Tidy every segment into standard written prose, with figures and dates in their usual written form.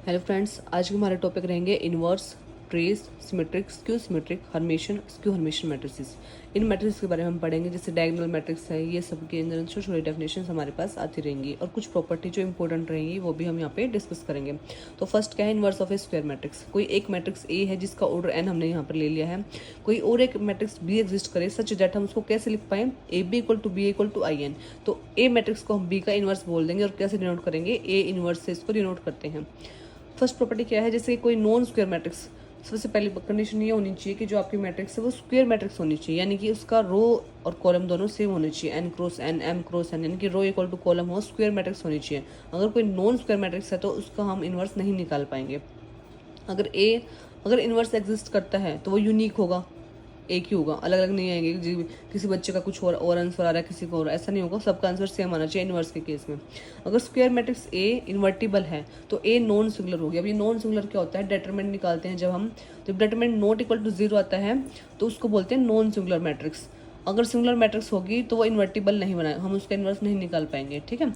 Hello friends, आज के हमारे टॉपिक रहेंगे inverse, trace, symmetric, skew symmetric, Hermitian, skew Hermitian matrices. इन मैट्रिक्स के बारे में हम पढ़ेंगे, जैसे डायगोनल मैट्रिक्स है, ये सब के अंदर छोटी छोटी डेफिनेशन हमारे पास आती रहेंगी और कुछ प्रॉपर्टी जो इंपॉर्टेंट रहेंगी वो भी हम यहाँ पे डिस्कस करेंगे। तो फर्स्ट क्या है, inverse of a square matrix. कोई एक मैट्रिक्स ए है जिसका ऑर्डर एन हमने यहाँ पर ले लिया है, कोई और एक मैट्रिक्स बी एग्जिस्ट करे सच दैट हम उसको कैसे लिख पाए, A B equal to B equal to I N. तो ए मैट्रिक्स को हम बी का इनवर्स बोल देंगे और कैसे डिनोट करेंगे, ए इनवर्स से इसको डिनोट करते हैं। फर्स्ट प्रॉपर्टी क्या है, जैसे कोई नॉन स्क्वायर मैट्रिक्स, सबसे पहली कंडीशन ये होनी चाहिए कि जो आपकी मैट्रिक्स है वो स्क्वायर मैट्रिक्स होनी चाहिए, यानी कि उसका रो और कॉलम दोनों सेम होने चाहिए, N cross N, M cross N, यानी कि रो इक्वल टू कॉलम हो, स्क्वायर मैट्रिक्स होनी चाहिए। अगर कोई नॉन स्क्वायर मैट्रिक्स है तो उसका हम इन्वर्स नहीं निकाल पाएंगे। अगर इन्वर्स एग्जिस्ट करता है तो वो यूनिक होगा, एक ही होगा, अलग अलग नहीं आएंगे जी, किसी बच्चे का कुछ और आंसर आ रहा है, किसी को और, ऐसा नहीं होगा, सबका आंसर सेम आना चाहिए इन्वर्स के केस में। अगर स्क्वायर मैट्रिक्स ए इन्वर्टिबल है तो ए नॉन सिंगुलर हो गया। अब ये नॉन सिंगुलर क्या होता है, डिटरमिनेंट निकालते हैं जब डिटरमिनेंट नॉट इक्वल टू 0 आता है तो उसको बोलते हैं नॉन सिंगुलर मैट्रिक्स। अगर सिंगुलर मैट्रिक्स होगी तो वो इन्वर्टिबल नहीं बना, हम उसका इन्वर्स नहीं निकाल पाएंगे, ठीक है।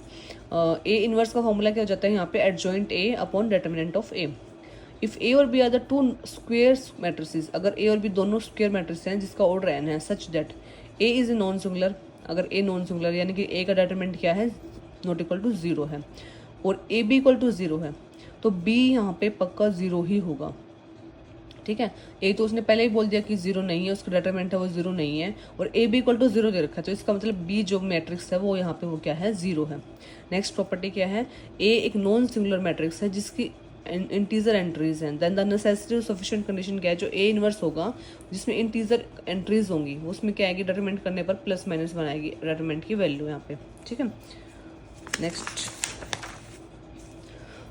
ए इन्वर्स का फॉर्मूला क्या हो जाता है यहाँ पे, adjoint A upon determinant of A. If A और B are the two square matrices, अगर ए और बी दोनों स्क्वेयर मैट्रिक्स हैं जिसका ऑर्डर एन है, सच that A is a non singular. अगर ए नॉन सिंगुलर यानी कि ए का डिटरमिनेंट क्या है, नॉट इक्वल टू 0 है और ए बी इक्वल टू 0 है, तो बी यहाँ पे पक्का 0 ही होगा, ठीक है। ए तो उसने पहले ही बोल दिया कि 0 नहीं है, उसका डिटरमिनेंट है वो 0 नहीं है, और ए बी इक्वल टू 0 दे रखा है, तो इसका मतलब बी जो मैट्रिक्स है वो यहाँ पे वो क्या है, 0 है। नेक्स्ट प्रॉपर्टी क्या है, ए एक नॉन सिंगुलर मैट्रिक्स है जिसकी इंटीजर एंट्रीज हैं। Then the necessary sufficient condition क्या है, जो ए इनवर्स होगा जिसमें इंटीजर एंट्रीज होंगी उसमें क्या आएगी, डिटरमिनेंट करने पर प्लस माइनस बनाएगी डिटरमिनेंट की वैल्यू यहाँ पे, ठीक है। नेक्स्ट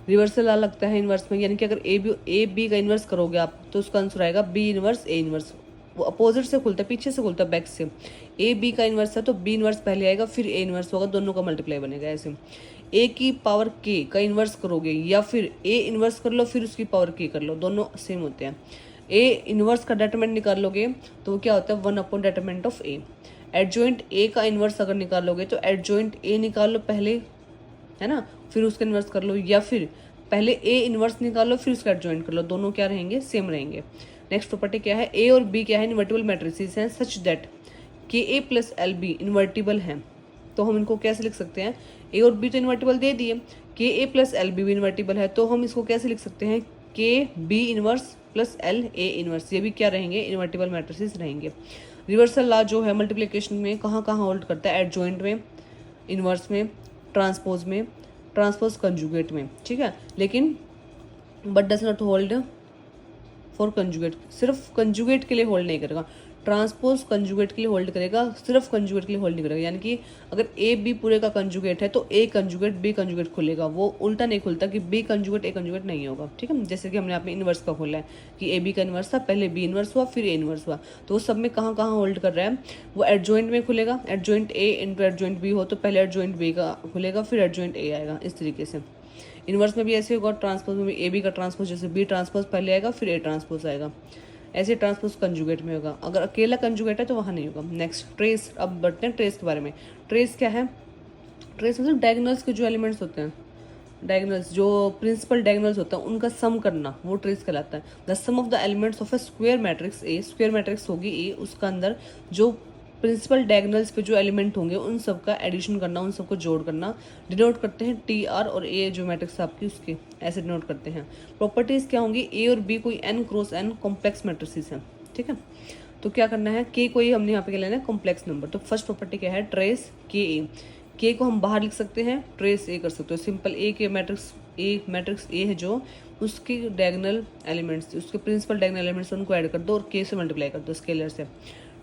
रिवर्सल ला लगता है इनवर्स में, यानी कि अगर ए बी का इनवर्स करोगे आप तो उसका आंसर आएगा बी इनवर्स ए इनवर्स। वो अपोजिट से खुलता है, पीछे से खुलता है, बैक से। ए बी का इनवर्स है तो बी इनवर्स पहले आएगा फिर ए इनवर्स होगा, दोनों का मल्टीप्लाई बनेगा ऐसे। ए की पावर के का इन्वर्स करोगे या फिर ए इन्वर्स कर लो फिर उसकी पावर के कर लो, दोनों सेम होते हैं। ए इन्वर्स का डिटरमिनेंट निकाल लोगे तो क्या होता है, 1 upon determinant of A. Adjoint A का इन्वर्स अगर निकालोगे तो एडजॉइंट ए निकाल लो पहले, है ना, फिर उसका इन्वर्स कर लो, या फिर पहले ए इन्वर्स निकाल लो फिर उसका एडजॉइंट कर लो, दोनों क्या रहेंगे, सेम रहेंगे। नेक्स्ट प्रॉपर्टी क्या है, ए और बी क्या है, इन्वर्टिबल मैट्रिसेस हैं सच दैट के A plus L B invertible हैं। तो हम इनको कैसे लिख सकते हैं, ए और बी तो इन्वर्टिबल दे दिए, के ए प्लस एल बी भी इन्वर्टिबल है, तो हम इसको कैसे लिख सकते हैं, के B inverse plus L A inverse, ये भी क्या रहेंगे, इन्वर्टिबल मैट्रिसेस रहेंगे। रिवर्सल लॉ जो है मल्टीप्लिकेशन में कहाँ कहाँ होल्ड करता है, एडजॉइंट में, इनवर्स में, ट्रांसपोज में, ट्रांसपोज कंजुगेट में, ठीक है। लेकिन but does not hold for conjugate, सिर्फ कंजुगेट के लिए होल्ड नहीं करेगा, ट्रांसपोज कंजुगेट के लिए होल्ड करेगा, सिर्फ कंजुगेट के लिए होल्ड नहीं करेगा। यानी कि अगर ए बी पूरे का कंजुगेट है तो ए कंजुगेट बी कंजुगेट खुलेगा, वो उल्टा नहीं खुलता कि बी कंजुगेट ए कंजुगेट नहीं होगा, ठीक है। जैसे कि हमने यहाँ पे इनवर्स का खोला है कि ए बी का इनवर्स था, पहले बी इनवर्स हुआ फिर ए इनवर्स हुआ, तो वो सब में कहाँ कहाँ होल्ड कर रहा है, वो एडजॉइंट में खुलेगा, adjoint A into adjoint B हो तो पहले एडजॉइंट बी का खुलेगा फिर एडजॉइंट ए आएगा, इस तरीके से। इनवर्स में भी ऐसे होगा, ट्रांसपोज में भी ए बी का ट्रांसपोज, जैसे बी ट्रांसपोज पहले आएगा फिर ए ट्रांसपोज आएगा, ऐसे ट्रांसपोज कंजुगेट में होगा। अगर अकेला कंजुगेट है तो वहाँ नहीं होगा। नेक्स्ट ट्रेस, अब बढ़ते हैं ट्रेस के बारे में। ट्रेस क्या है, ट्रेस मतलब डायगोनल्स के जो एलिमेंट्स होते हैं, डायगोनल्स जो प्रिंसिपल डायगोनल्स होता है उनका सम करना, वो ट्रेस कहलाता है। The sum of the elements of a square matrix A, square matrix होगी ए, उसका अंदर जो प्रिंसिपल डायगोनल्स पे जो एलिमेंट होंगे उन सब का एडिशन करना, उन सबको जोड़ करना, डिनोट करते हैं टी आर, और ए जो मैट्रिक्स आपकी उसके ऐसे डिनोट करते हैं। प्रॉपर्टीज क्या होंगी, ए और बी कोई N cross N complex matrices हैं, ठीक है। तो क्या करना है, के कोई हमने यहाँ पे क्या लेना है, कॉम्प्लेक्स नंबर। तो फर्स्ट प्रॉपर्टी क्या है, ट्रेस के ए, के को हम बाहर लिख सकते हैं, ट्रेस ए कर सकते हो, सिंपल ए के मैट्रिक्स ए है जो उसके डायगोनल एलिमेंट्स, उसके प्रिंसिपल डायगोनल एलिमेंट्स उनको ऐड कर दो और के से मल्टीप्लाई कर दो स्केलर से।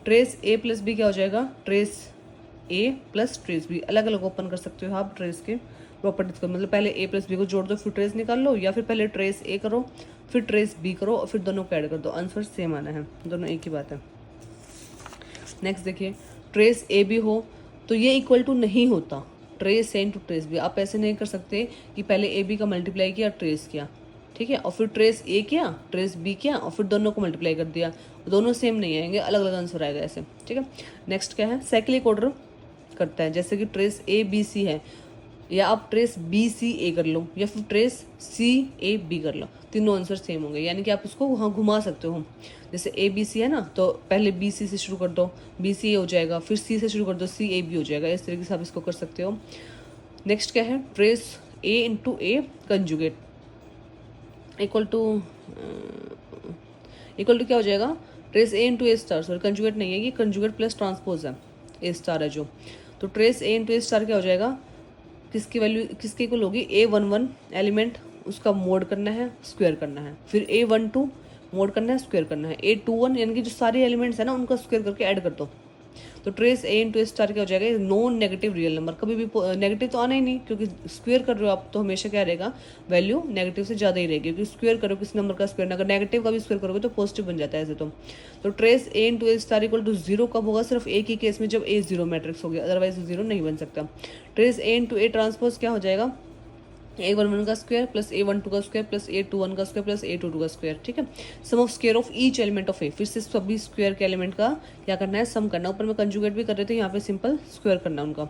ट्रेस ए प्लस बी क्या हो जाएगा, ट्रेस ए प्लस ट्रेस बी, अलग अलग ओपन कर सकते हो आप ट्रेस के प्रॉपर्टीज को, मतलब पहले ए प्लस बी को जोड़ दो फिर ट्रेस निकाल लो, या फिर पहले ट्रेस ए करो फिर ट्रेस बी करो और फिर दोनों को ऐड कर दो, आंसर सेम आना है, दोनों एक ही बात है। नेक्स्ट देखिए, ट्रेस ए बी हो तो ये इक्वल टू नहीं होता trace A into trace B, आप ऐसे नहीं कर सकते कि पहले ए बी का मल्टीप्लाई किया ट्रेस किया, ठीक है, और फिर ट्रेस ए किया ट्रेस बी किया और फिर दोनों को मल्टीप्लाई कर दिया, दोनों सेम नहीं आएंगे, अलग अलग आंसर आएगा ऐसे, ठीक है। नेक्स्ट क्या है, साइक्लिक ऑर्डर करता है, जैसे कि ट्रेस ए बी सी है, या आप ट्रेस बी सी ए कर लो या फिर ट्रेस सी ए बी कर लो, तीनों आंसर सेम होंगे, यानी कि आप उसको वहाँ घुमा सकते हो। जैसे ए बी सी है ना, तो पहले बी सी से शुरू कर दो, बी सी ए हो जाएगा, फिर सी से शुरू कर दो, सी ए बी हो जाएगा। इस तरीके से आप इसको कर सकते हो। नेक्स्ट क्या है, trace A into A conjugate equal to क्या हो जाएगा, trace A into A star, sorry conjugate नहीं है, ये कंजुगेट प्लस ट्रांसपोज है, ए स्टार है जो। तो trace A into A star क्या हो जाएगा, किसकी वैल्यू किसके इक्वल होगी, A11 एलिमेंट, उसका मोड करना है, स्क्वायर करना है, फिर A12 मोड करना है, स्क्वायर करना है, A21 यानी कि जो सारे एलिमेंट्स है ना उनका स्क्वायर करके ऐड कर दो। तो trace A into A star क्या हो जाएगा, नॉन नेगेटिव रियल नंबर। कभी भी नेगेटिव तो आना ही नहीं, क्योंकि स्क्वायर कर रहे हो आप, तो हमेशा क्या रहेगा, वैल्यू नेगेटिव से ज़्यादा ही रहेगी, क्योंकि स्क्वायर करो किसी नंबर का स्क्वायर, अगर नेगेटिव का भी स्क्वायर करोगे तो पॉजिटिव बन जाता है ऐसे तो trace A into A star equal to zero कब होगा, सिर्फ एक ही केस में, जब ए जीरो मैट्रिक्स हो गया, अदरवाइज जीरो नहीं बन सकता। Trace A into A transpose क्या हो जाएगा, A11 का स्क्वायर प्लस A12 का स्क्वायर प्लस A21 का स्क्वायर प्लस A22 का स्क्वायर, ठीक है। Sum of square of each element of A, फिर से सभी स्क्वायर के एलिमेंट का क्या करना है, सम करना। ऊपर में कंजुगेट भी कर रहे थे, यहाँ पे सिंपल स्क्वायर करना उनका।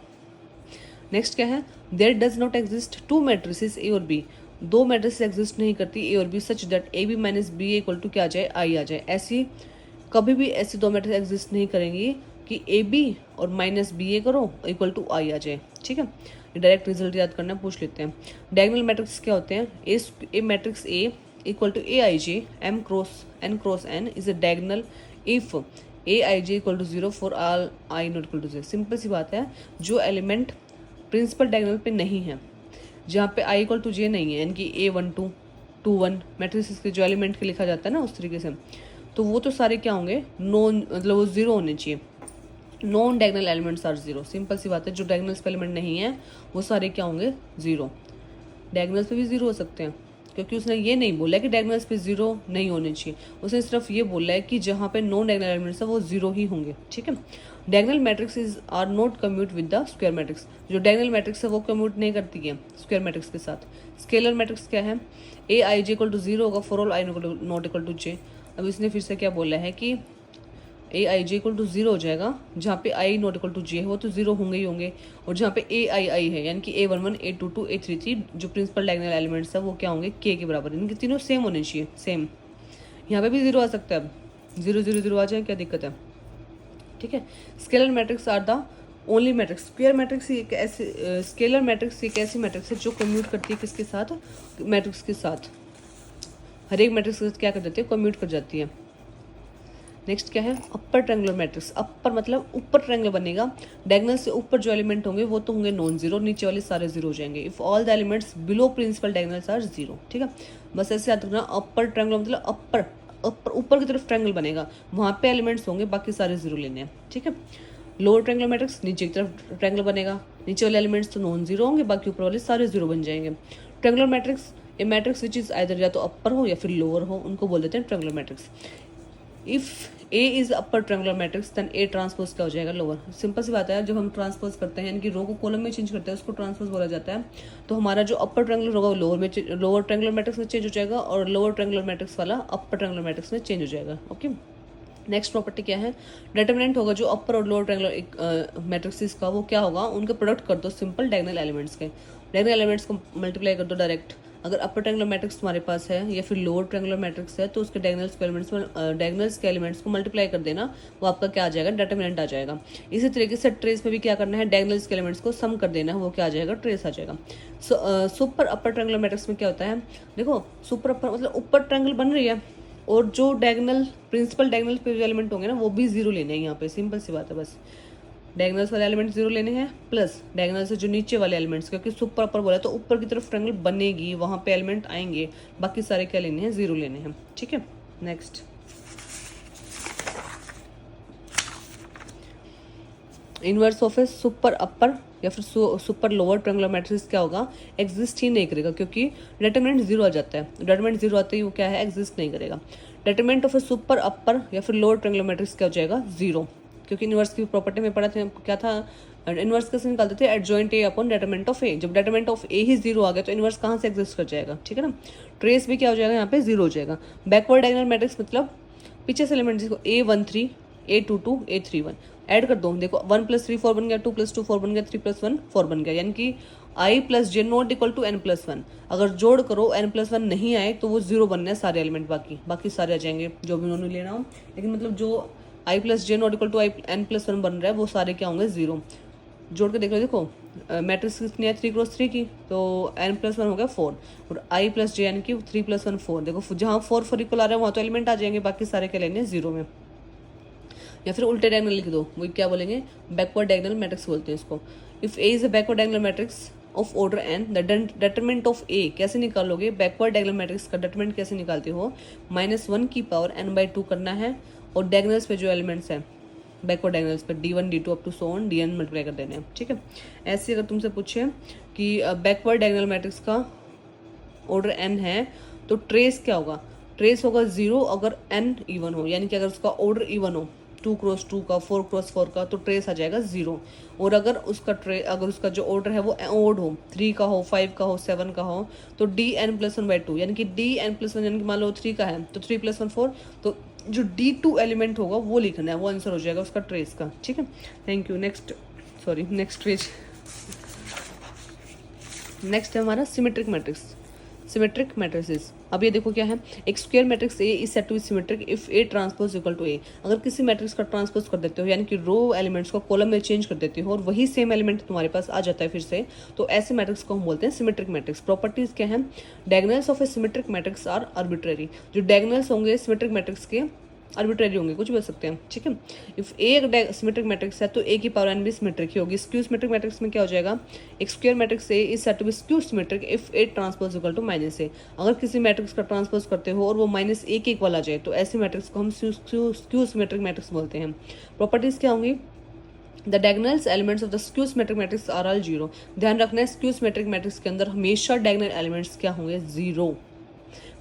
नेक्स्ट क्या है, there does not exist two matrices A और बी, दो मैट्रिसेस एग्जिस्ट नहीं करती ए और B such that A B minus B equal to क्या आ जाए, आई आ जाए। ऐसी कभी भी ऐसी दो मैट्रिक्स एग्जिस्ट नहीं करेंगी कि ए बी और माइनस बी ए करो इक्वल टू आई आ जाए, ठीक है। डायरेक्ट रिजल्ट याद करना, पूछ लेते हैं। डायगोनल मैट्रिक्स क्या होते हैं, a matrix A equal to A I J M cross N is a diagonal if A I J equal to zero for all I not equal to zero. Simple सी बात है, जो element principal diagonal पे नहीं है, जहाँ पे I equal to जे नहीं है, यानी कि A12 21 मैट्रिक्स के जो एलिमेंट के लिखा जाता है ना उस तरीके से, तो वो तो सारे क्या होंगे, नॉन, मतलब वो जीरो होने चाहिए। Non diagonal elements are zero, simple सी बात है, जो डायगोनल्स पे एलिमेंट नहीं है वो सारे क्या होंगे, जीरो। डायगोनल्स पे भी जीरो हो सकते हैं, क्योंकि उसने ये नहीं बोला है कि डायगोनल्स पे जीरो नहीं होने चाहिए, उसने सिर्फ ये बोला है कि जहाँ पे नॉन डायगोनल एलिमेंट्स है वो जीरो ही होंगे, ठीक है। Diagonal matrix is are not commute with the square matrix, जो डायगोनल मैट्रिक्स है वो कम्यूट नहीं करती है स्क्वायर मैट्रिक्स के साथ। स्केलर मैट्रिक्स क्या है, A I J equal to zero होगा for all I not equal to J. अब इसने फिर से क्या बोला है कि A I J equal to zero हो जाएगा, जहाँ पे I not equal to J है वो तो जीरो होंगे ही होंगे, और जहाँ पे ए आई आई है यानी कि A11 A22 A33 जो प्रिंसिपल डायगोनल एलिमेंट्स है वो क्या होंगे, के बराबर, इनके तीनों सेम होने चाहिए, सेम। यहाँ पे भी जीरो आ सकता है, अब जीरो जीरो जीरो आ जाए, क्या दिक्कत है, ठीक है। Scalar matrix are the only matrix, square matrix एक ऐसे, स्केलर मैट्रिक्स एक ऐसी मैट्रिक्स है जो कम्यूट करती है किसके साथ, मैट्रिक्स के साथ, हर एक मैट्रिक्स के साथ क्या कर जाती है, कम्यूट कर जाती है। नेक्स्ट क्या है, अपर ट्रायंगुलर मैट्रिक्स, अपर मतलब ऊपर ट्रायंगल बनेगा, डायगोनल से ऊपर जो एलिमेंट होंगे वो तो होंगे नॉन जीरो, नीचे वाले सारे जीरो हो जाएंगे if all the elements below principal diagonals are zero, ठीक है। बस ऐसे याद रखना, अपर ट्रायंगुलर मतलब अपर ऊपर की तरफ ट्रायंगल बनेगा, वहाँ पे एलिमेंट्स होंगे, बाकी सारे जीरो लेने हैं, ठीक है। लोअर ट्रायंगुलर मैट्रिक्स, नीचे की तरफ ट्रायंगल बनेगा, नीचे वाले एलिमेंट्स तो नॉन जीरो होंगे, बाकी ऊपर वाले सारे जीरो बन जाएंगे। Triangular matrix, A matrix which is either या तो अपर हो या फिर लोअर हो, उनको बोल देते हैं triangular matrix. If A is upper triangular matrix then A transpose क्या हो जाएगा, लोअर। सिंपल सी बात है, जब हम ट्रांसपोज करते हैं यानी कि रो को कॉलम में चेंज करते हैं उसको ट्रांसपोज बोला जाता है, तो हमारा जो अपर ट्रायंगुलर होगा वो लोअर ट्रायंगुलर मैट्रिक्स में चेंज हो जाएगा, और लोअर ट्रायंगुलर मैट्रिक्स वाला अपर ट्रायंगुलर मैट्रिक्स में चेंज हो जाएगा, ओके। नेक्स्ट प्रॉपर्टी क्या है, डिटरमिनेंट होगा जो अपर और लोअर ट्रायंगुलर मैट्रिक्स का, वो क्या होगा, उनका प्रोडक्ट कर दो सिंपल डायगोनल एलिमेंट्स के, डायगोनल एलिमेंट्स को मल्टीप्लाई कर दो डायरेक्ट। अगर अपर ट्रायंगुलर मैट्रिक्स तुम्हारे पास है या फिर लोअर ट्रायंगुलर मैट्रिक्स है तो उसके डायगोनल्स के एलिमेंट्स को मल्टीप्लाई कर देना, वो आपका क्या आ जाएगा, डिटरमिनेंट आ जाएगा। इसी तरीके से ट्रेस में भी क्या करना है, डायगोनल्स के एलिमेंट्स को सम कर देना है, वो क्या आ जाएगा, ट्रेस आ जाएगा। सुपर अपर ट्रायंगुलर मैट्रिक्स में क्या होता है, देखो सुपर अपर मतलब ऊपर ट्रायंगल बन रही है, और जो डायगोनल प्रिंसिपल डायगोनल पे जो एलिमेंट होंगे ना वो भी जीरो लेने हैं यहाँ पे, सिंपल सी बात है, बस डायगोनल्स वाले एलिमेंट जीरो लेने हैं, प्लस डायगोनल से जो नीचे वाले एलिमेंट्स, क्योंकि सुपर अपर बोला तो ऊपर की तरफ ट्रायंगल बनेगी, वहाँ पे एलिमेंट आएंगे, बाकी सारे क्या लेने हैं, जीरो लेने हैं, ठीक है। Next inverse of A super upper या फिर सुपर लोअर ट्रायंगुलर मैट्रिक्स क्या होगा, एग्जिस्ट ही नहीं करेगा, क्योंकि डिटरमिनेंट जीरो आ जाता है, डिटरमिनेंट जीरो आते ही वो क्या है, एग्जिस्ट नहीं करेगा। Determinant of A super upper या फिर लोअर ट्रायंगुलर मैट्रिक्स क्या हो जाएगा, जीरो, क्योंकि इनवर्स की प्रॉपर्टी में पढ़ा थे क्या था, इनवर्स कैसे निकालते थे, adjoint A upon determinant of A, जब डिटरमिनेंट ऑफ ए ही जीरो आ गया तो इनवर्स कहाँ से एग्जिस्ट कर जाएगा, ठीक है ना। ट्रेस भी क्या हो जाएगा, यहाँ पे जीरो हो जाएगा। बैकवर्ड डायगोनल मैट्रिक्स मतलब पीछे से एलिमेंट जिसको A13 A22 A31 ऐड कर दो, देखो 1 + 3 4 बन गया, 2 + 2 4 बन गया, 3 + 1 4 बन गया, यानी कि i + j not equal to n + 1। अगर जोड़ करो n+1 नहीं आए तो वो 0 बनना है सारे एलिमेंट, बाकी सारे आ जाएंगे जो भी उन्होंने लेना हो, लेकिन मतलब जो i + j not equal to n+1 बन रहा है वो सारे क्या होंगे 0। जोड़ के देखो मैट्रिक्स कितनी है 3 × 3 की, तो n+1 हो गया 4 और i + j यानी कि 3 + 1 4। देखो जहाँ 4 4 इक्वल आ रहा है वहाँ तो एलिमेंट आ जाएंगे, बाकी सारे क्या लेंगे 0 में। या फिर उल्टे डायगोनल लिख दो, वो क्या बोलेंगे बैकवर्ड डायगोनल मैट्रिक्स बोलते हैं इसको। If A is a backward diagonal matrix of order n, the determinant of A कैसे निकालोगे, बैकवर्ड डायगोनल मैट्रिक्स का डेटरमिनेंट कैसे निकालते हो, -1 की पावर n/2 करना है और डायगोनल्स पे जो एलिमेंट्स हैं बैकवर्ड डायगोनल्स पे d1 d2 up to so on dn multiply कर देने हैं, ठीक है। ऐसे अगर तुमसे पूछे कि बैकवर्ड डायगोनल मैट्रिक्स का ऑर्डर n है तो ट्रेस क्या होगा, ट्रेस होगा 0 अगर n इवन हो, यानी कि अगर उसका ऑर्डर इवन हो 2 × 2 का 4 × 4 का तो ट्रेस आ जाएगा 0। और अगर उसका जो ऑर्डर है वो ओड हो, 3 का हो, 5 का हो, 7 का हो, तो dn+1/2 यानी कि dn+1 यानी कि मान लो 3 का है तो 3 + 1 4, तो जो d2 एलिमेंट होगा वो लिखना है, वो आंसर हो जाएगा उसका ट्रेस का, ठीक है। Thank you. Next page. Next है हमारा सिमेट्रिक मैट्रिक्स, सिमेट्रिक मैट्रिसेस। अब ये देखो क्या है, एक square matrix A is said to be symmetric if A transpose equal to A. अगर किसी मैट्रिक्स का ट्रांसपोज कर देते हो, यानी कि रो एलिमेंट्स को कॉलम में चेंज कर देते हो और वही सेम एलिमेंट तुम्हारे पास आ जाता है फिर से, तो ऐसे मैट्रिक्स को हम बोलते हैं सिमेट्रिक मैट्रिक्स। प्रॉपर्टीज क्या है, diagonals of a symmetric matrix are arbitrary. जो डायगोनल्स होंगे सिमेट्रिक मैट्रिक्स के आर्बिट्रेरी होंगे, कुछ बोल सकते हैं, ठीक है। इफ ए एक सिमेट्रिक मैट्रिक्स है तो ए की पावर n भी सिमेट्रिक ही होगी। स्क्यू सिमेट्रिक मैट्रिक्स में क्या हो जाएगा, एक square matrix A is said to be skew symmetric if A transpose equal to -a। अगर किसी मैट्रिक्स का ट्रांसपोज करते हो और वो -a के इक्वल आ जाए तो ऐसे मैट्रिक्स को हम स्क्यू सिमेट्रिक मैट्रिक्स बोलते हैं। प्रॉपर्टीज क्या होंगी, the diagonals elements of the skew symmetric matrix are all 0। ध्यान रखना है स्क्यू सिमेट्रिक मैट्रिक्स के अंदर हमेशा डायगोनल एलिमेंट्स क्या होंगे 0।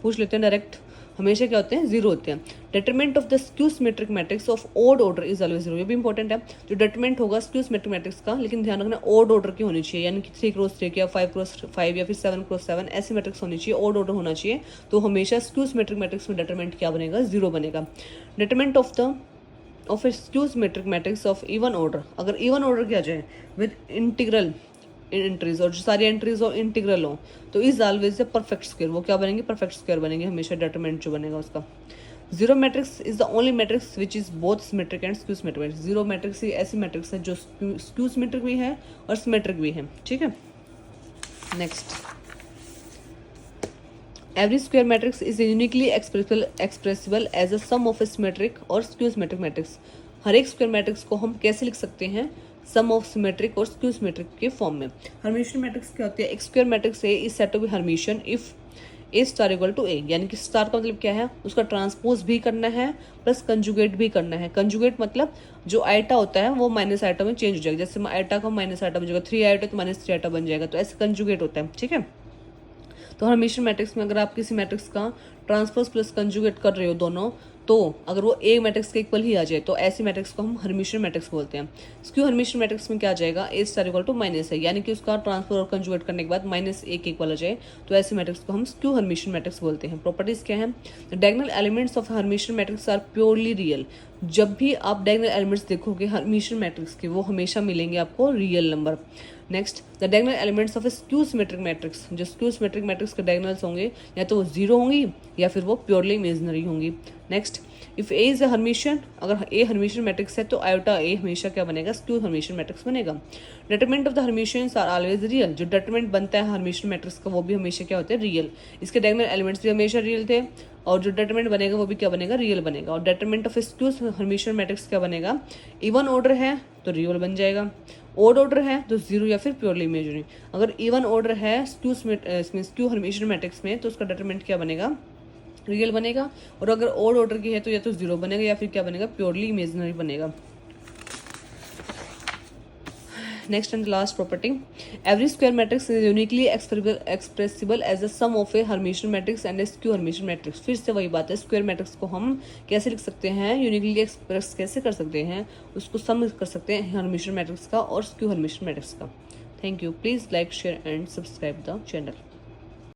पूछ लेते हैं डायरेक्ट, हमेशा क्या होते हैं 0 होते हैं। Determinant of the skew symmetric matrix of odd order is always 0। ये भी इंपॉर्टेंट है, जो डेटरमिनेंट होगा स्क्यू सिमेट्रिक मैट्रिक्स का, लेकिन ध्यान रखना ऑड ऑर्डर की होनी चाहिए, यानी कि 3 × 3 या 5 × 5 या फिर 7 × 7 ऐसे मैट्रिक्स होनी चाहिए, ऑड ऑर्डर होना चाहिए। तो हमेशा स्क्यू सिमेट्रिक मैट्रिक्स में डेटरमिनेंट क्या बनेगा 0 बनेगा। Determinant of a skew symmetric matrix of even order, अगर इवन ऑर्डर किया जाए विद इंटीग्रल एंट्रीज और जो सारी एंट्रीज हो इंटीग्रल हो तो is always a perfect square. वो क्या बनेंगे, परफेक्ट स्क्वायर बनेंगे हमेशा, डेटरमिनेंट जो बनेगा उसका। Zero matrix is the only matrix which is both symmetric and skew symmetric. Zero matrix ही ऐसी मैट्रिक्स है जो स्क्यू सिमेट्रिक भी है और सिमेट्रिक भी है, ठीक है। Next, every square matrix is uniquely expressible as a sum of a symmetric और स्क्यू सिमेट्रिक मैट्रिक्स। हर एक स्क्वायर मैट्रिक्स को हम कैसे लिख सकते हैं, सम ऑफ सिमेट्रिक और स्क्यू सिमेट्रिक के फॉर्म में। हर्मिशियन मैट्रिक्स क्या होती है, एक square matrix A is said to be Hermitian if A star equal to A, यानी कि स्टार का मतलब क्या है, उसका ट्रांसपोज भी करना है प्लस कंजुगेट भी करना है। कंजुगेट मतलब जो आइटा होता है वो माइनस आइटा में चेंज हो जाएगा, जैसे आइटा का माइनस आइटा बन जाएगा, 3 आइटा तो -3 आइटा बन जाएगा, तो ऐसे कंजुगेट होता है, ठीक है। तो हर्मिशियन मैट्रिक्स में अगर आप किसी मैट्रिक्स का ट्रांसपोज प्लस कंजुगेट कर रहे हो दोनों, तो अगर वो ए मैट्रिक्स के इक्वल ही आ जाए तो ऐसे मैट्रिक्स को हम हर्मिशियन मैट्रिक्स बोलते हैं। स्क्यू हर्मिशियन मैट्रिक्स में क्या आ जाएगा, ए स्टार इक्वल टू माइनस है, यानी कि उसका ट्रांसपोज और कंजुगेट करने के बाद -a के इक्वल आ जाए तो ऐसे मैट्रिक्स को हम स्क्यू हर्मिशियन मैट्रिक्स बोलते हैं। प्रॉपर्टीज क्या है, the diagonal elements of Hermitian matrix are purely real. जब भी आप डायगोनल एलिमेंट्स देखोगे हर्मिशियन मैट्रिक्स के, वो हमेशा मिलेंगे आपको real number. Next, the diagonal elements of a skew symmetric matrix, जो स्क्यू सिमेट्रिक मैट्रिक्स के डायगोनल्स होंगे या तो वो 0 होंगी या फिर वो प्योरली इमेजिनरी होंगी। Next, if A is a Hermitian, अगर ए हर्मिशियन मैट्रिक्स है तो आयोटा ए हमेशा क्या बनेगा, स्क्यू हर्मिशियन मैट्रिक्स बनेगा। Determinant of the Hermitians are always real, जो डेटरमिनेंट बनता है हर्मिशियन मैट्रिक्स का वो भी हमेशा क्या होते हैं, रियल। इसके डायगोनल एलिमेंट्स भी हमेशा रियल थे और जो डेटरमिनेंट बनेगा वो भी क्या बनेगा, रियल बनेगा। और determinant of skew Hermitian matrix क्या बनेगा, इवन ऑर्डर है तो रियल बन जाएगा, ओड ऑर्डर है तो 0 या फिर प्योरली इमेजिनरी। अगर इवन ऑर्डर है स्क्यू हर्मिशियन मैट्रिक्स में तो उसका डेटरमिनेंट क्या बनेगा, रियल बनेगा। और अगर ओड ऑर्डर की है तो या तो 0 बनेगा या फिर क्या बनेगा, प्योरली इमेजिनरी बनेगा। Next and last property, every square matrix is uniquely expressible as a sum of a Hermitian matrix and a skew Hermitian matrix. फिर से वही बात है, स्क्वायर मैट्रिक्स को हम कैसे लिख सकते हैं, यूनिकली एक्सप्रेस कैसे कर सकते हैं, उसको सम कर सकते हैं हर्मिशियन मैट्रिक्स का और स्क्यू हर्मिशियन मैट्रिक्स का। Thank you, please like share and subscribe the channel.